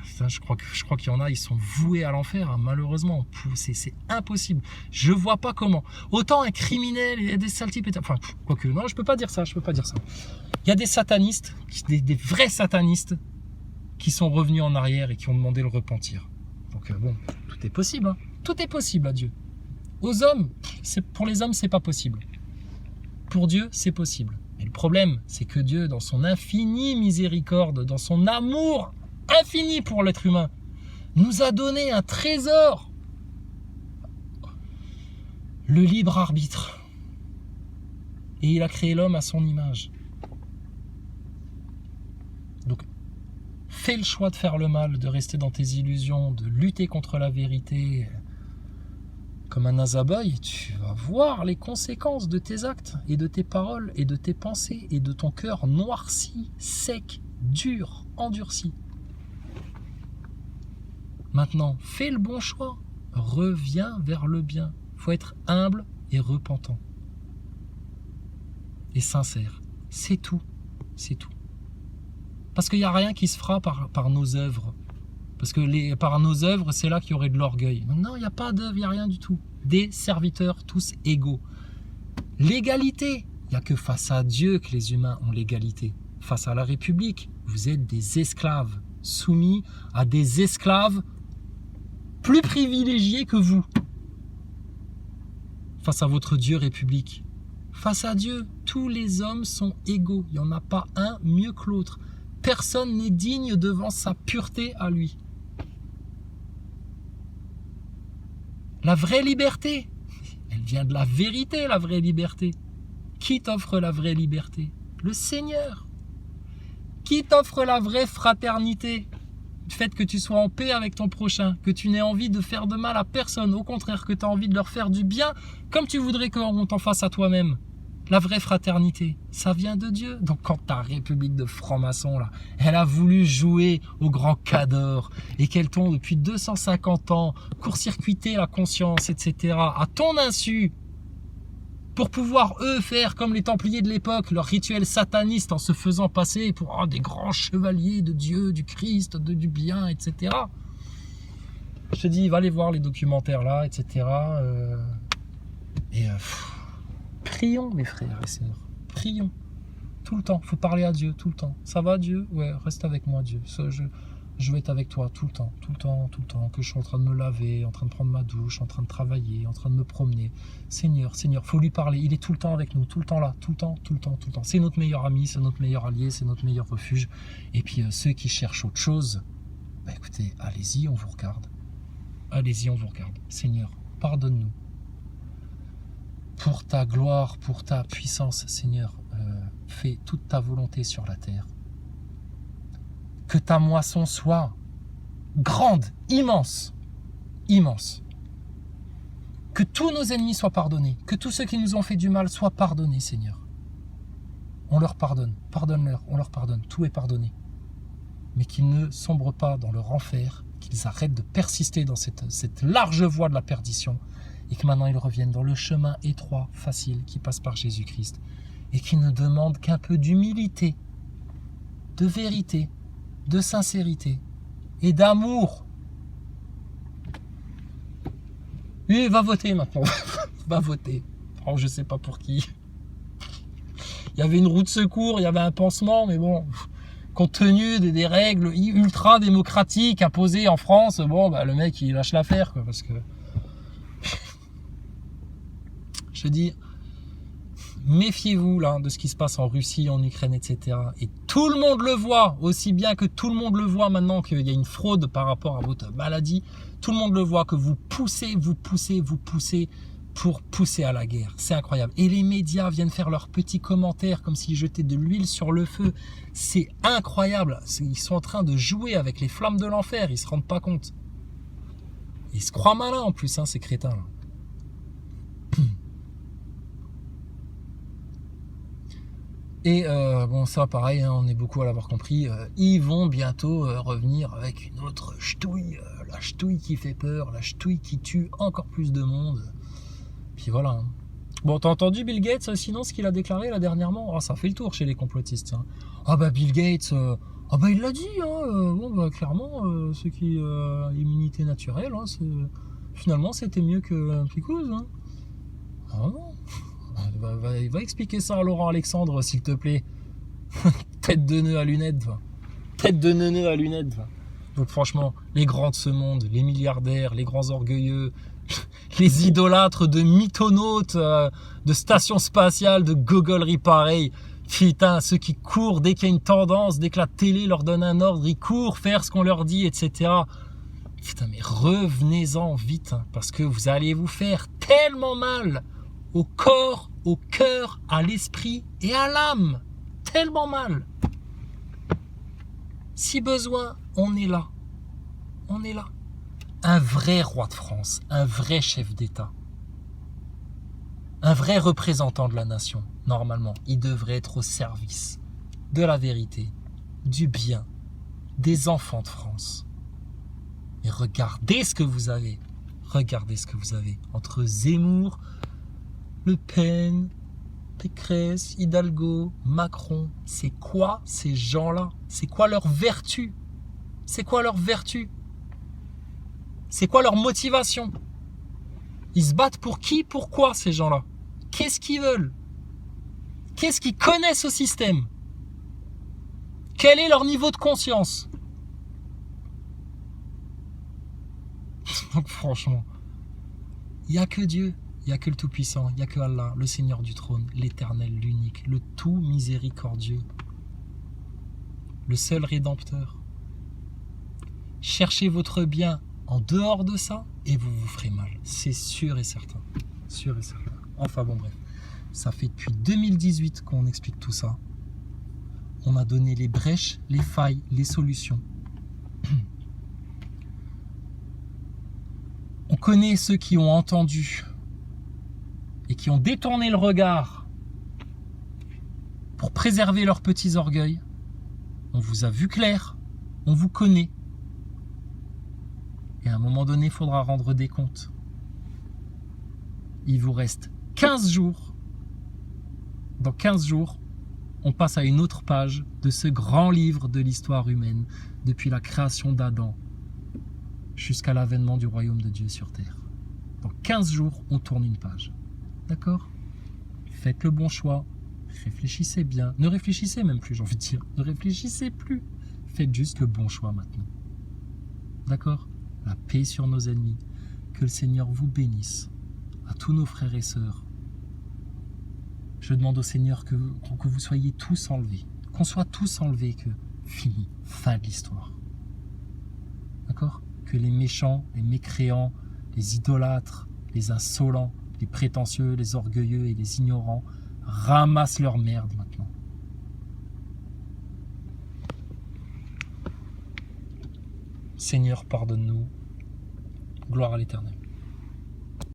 S3: Putain, je crois qu'il y en a, ils sont voués à l'enfer, hein, malheureusement. C'est impossible. Je vois pas comment. Autant un criminel, il y a des sales types, enfin, quoique, non, je peux pas dire ça. Il y a des satanistes, des vrais satanistes, qui sont revenus en arrière et qui ont demandé le repentir. Donc bon, tout est possible, hein. Tout est possible à Dieu. Aux hommes, pour les hommes, c'est pas possible. Pour Dieu, c'est possible. Mais le problème, c'est que Dieu, dans son infinie miséricorde, dans son amour infini pour l'être humain, nous a donné un trésor, le libre arbitre. Et il a créé l'homme à son image. Donc, fais le choix de faire le mal, de rester dans tes illusions, de lutter contre la vérité. Comme un nazaboy, tu vas voir les conséquences de tes actes et de tes paroles et de tes pensées et de ton cœur noirci, sec, dur, endurci. Maintenant, fais le bon choix. Reviens vers le bien. Il faut être humble et repentant. Et sincère. C'est tout. C'est tout. Parce qu'il n'y a rien qui se fera par nos œuvres. Parce que par nos œuvres, c'est là qu'il y aurait de l'orgueil. Non, il n'y a pas d'œuvre, il n'y a rien du tout. Des serviteurs, tous égaux. L'égalité. Il n'y a que face à Dieu que les humains ont l'égalité. Face à la République, vous êtes des esclaves, soumis à des esclaves plus privilégiés que vous. Face à votre Dieu République. Face à Dieu, tous les hommes sont égaux. Il n'y en a pas un mieux que l'autre. Personne n'est digne devant sa pureté à lui. La vraie liberté, elle vient de la vérité, la vraie liberté. Qui t'offre la vraie liberté? Le Seigneur. Qui t'offre la vraie fraternité? Le fait que tu sois en paix avec ton prochain, que tu n'aies envie de faire de mal à personne, au contraire que tu as envie de leur faire du bien, comme tu voudrais qu'on t'en fasse à toi-même. La vraie fraternité, ça vient de Dieu. Donc quand ta république de francs-maçons, là, elle a voulu jouer au grand Cador et qu'elle tombe depuis 250 ans, court-circuiter la conscience, etc., à ton insu, pour pouvoir, eux, faire comme les Templiers de l'époque, leur rituel sataniste en se faisant passer pour des grands chevaliers de Dieu, du Christ, du bien, etc. Je te dis, va aller voir les documentaires là, etc. Prions, mes frères et sœurs. Prions. Tout le temps. Il faut parler à Dieu tout le temps. Ça va, Dieu? Ouais, reste avec moi, Dieu. Je veux être avec toi tout le temps, tout le temps, tout le temps. Que je suis en train de me laver, en train de prendre ma douche, en train de travailler, en train de me promener. Seigneur, Seigneur, faut lui parler. Il est tout le temps avec nous, tout le temps là, tout le temps, tout le temps, tout le temps. C'est notre meilleur ami, c'est notre meilleur allié, c'est notre meilleur refuge. Et puis ceux qui cherchent autre chose, écoutez, allez-y, on vous regarde. Allez-y, on vous regarde. Seigneur, pardonne-nous. Pour ta gloire, pour ta puissance, Seigneur, fais toute ta volonté sur la terre. Que ta moisson soit grande, immense, immense. Que tous nos ennemis soient pardonnés, que tous ceux qui nous ont fait du mal soient pardonnés, Seigneur. On leur pardonne, pardonne-leur, on leur pardonne, tout est pardonné. Mais qu'ils ne sombrent pas dans leur enfer, qu'ils arrêtent de persister dans cette large voie de la perdition, et que maintenant ils reviennent dans le chemin étroit, facile, qui passe par Jésus-Christ, et qu'ils ne demandent qu'un peu d'humilité, de vérité, de sincérité et d'amour. Oui, va voter maintenant. Va voter. Oh, je sais pas pour qui. Il y avait une roue de secours, il y avait un pansement, mais bon, compte tenu des règles ultra démocratiques imposées en France, bon, le mec il lâche l'affaire, quoi, parce que je dis, méfiez-vous là de ce qui se passe en Russie, en Ukraine, etc. Et tout le monde le voit, aussi bien que tout le monde le voit maintenant qu'il y a une fraude par rapport à votre maladie. Tout le monde le voit que vous poussez pour pousser à la guerre. C'est incroyable. Et les médias viennent faire leurs petits commentaires comme s'ils jetaient de l'huile sur le feu. C'est incroyable. Ils sont en train de jouer avec les flammes de l'enfer. Ils ne se rendent pas compte. Ils se croient malins en plus, ces crétins là. Et bon, ça pareil, on est beaucoup à l'avoir compris, ils vont bientôt revenir avec une autre ch'touille, la ch'touille qui fait peur, la ch'touille qui tue encore plus de monde. Puis voilà. Bon, t'as entendu Bill Gates, sinon, ce qu'il a déclaré là dernièrement? Ça fait le tour chez les complotistes. Bill Gates, il l'a dit, clairement, ce qui est immunité naturelle, finalement c'était mieux que Picouze. Ah non. Va expliquer ça à Laurent Alexandre, s'il te plaît. Tête de nœud à lunettes. Tête de nœud à lunettes. Donc franchement, les grands de ce monde, les milliardaires, les grands orgueilleux, les idolâtres de mythonautes, de stations spatiales, de gogoleries pareilles. Putain, ceux qui courent dès qu'il y a une tendance, dès que la télé leur donne un ordre, ils courent faire ce qu'on leur dit, etc. Putain, mais revenez-en vite, hein, parce que vous allez vous faire tellement mal au corps, au cœur, à l'esprit et à l'âme. Tellement mal. Si besoin, on est là. On est là. Un vrai roi de France, un vrai chef d'État, un vrai représentant de la nation, normalement, il devrait être au service de la vérité, du bien, des enfants de France. Et regardez ce que vous avez. Regardez ce que vous avez. Entre Zemmour, Le Pen, Pécresse, Hidalgo, Macron. C'est quoi ces gens-là? C'est quoi leur vertu? C'est quoi leur vertu? C'est quoi leur motivation? Ils se battent pour qui? Pourquoi ces gens-là? Qu'est-ce qu'ils veulent? Qu'est-ce qu'ils connaissent au système? Quel est leur niveau de conscience? Donc franchement, il n'y a que Dieu, il n'y a que le Tout-Puissant, il n'y a que Allah, le Seigneur du trône, l'Éternel, l'unique, le tout miséricordieux, le seul Rédempteur. Cherchez votre bien en dehors de ça et vous vous ferez mal. C'est sûr et certain. Sûr et certain. Enfin bon bref, ça fait depuis 2018 qu'on explique tout ça. On a donné les brèches, les failles, les solutions. On connaît ceux qui ont entendu et qui ont détourné le regard pour préserver leurs petits orgueils. On vous a vu clair, on vous connaît. Et à un moment donné, il faudra rendre des comptes. Il vous reste 15 jours. Dans 15 jours, on passe à une autre page de ce grand livre de l'histoire humaine, depuis la création d'Adam jusqu'à l'avènement du royaume de Dieu sur terre. Dans 15 jours, on tourne une page. D'accord? Faites le bon choix. Réfléchissez bien. Ne réfléchissez même plus, j'ai envie de dire. Ne réfléchissez plus. Faites juste le bon choix maintenant. D'accord? La paix sur nos ennemis. Que le Seigneur vous bénisse. À tous nos frères et sœurs. Je demande au Seigneur que vous soyez tous enlevés. Qu'on soit tous enlevés, que fini, fin de l'histoire. D'accord? Que les méchants, les mécréants, les idolâtres, les insolents, les prétentieux, les orgueilleux et les ignorants ramassent leur merde maintenant. Seigneur, pardonne-nous. Gloire à l'Éternel.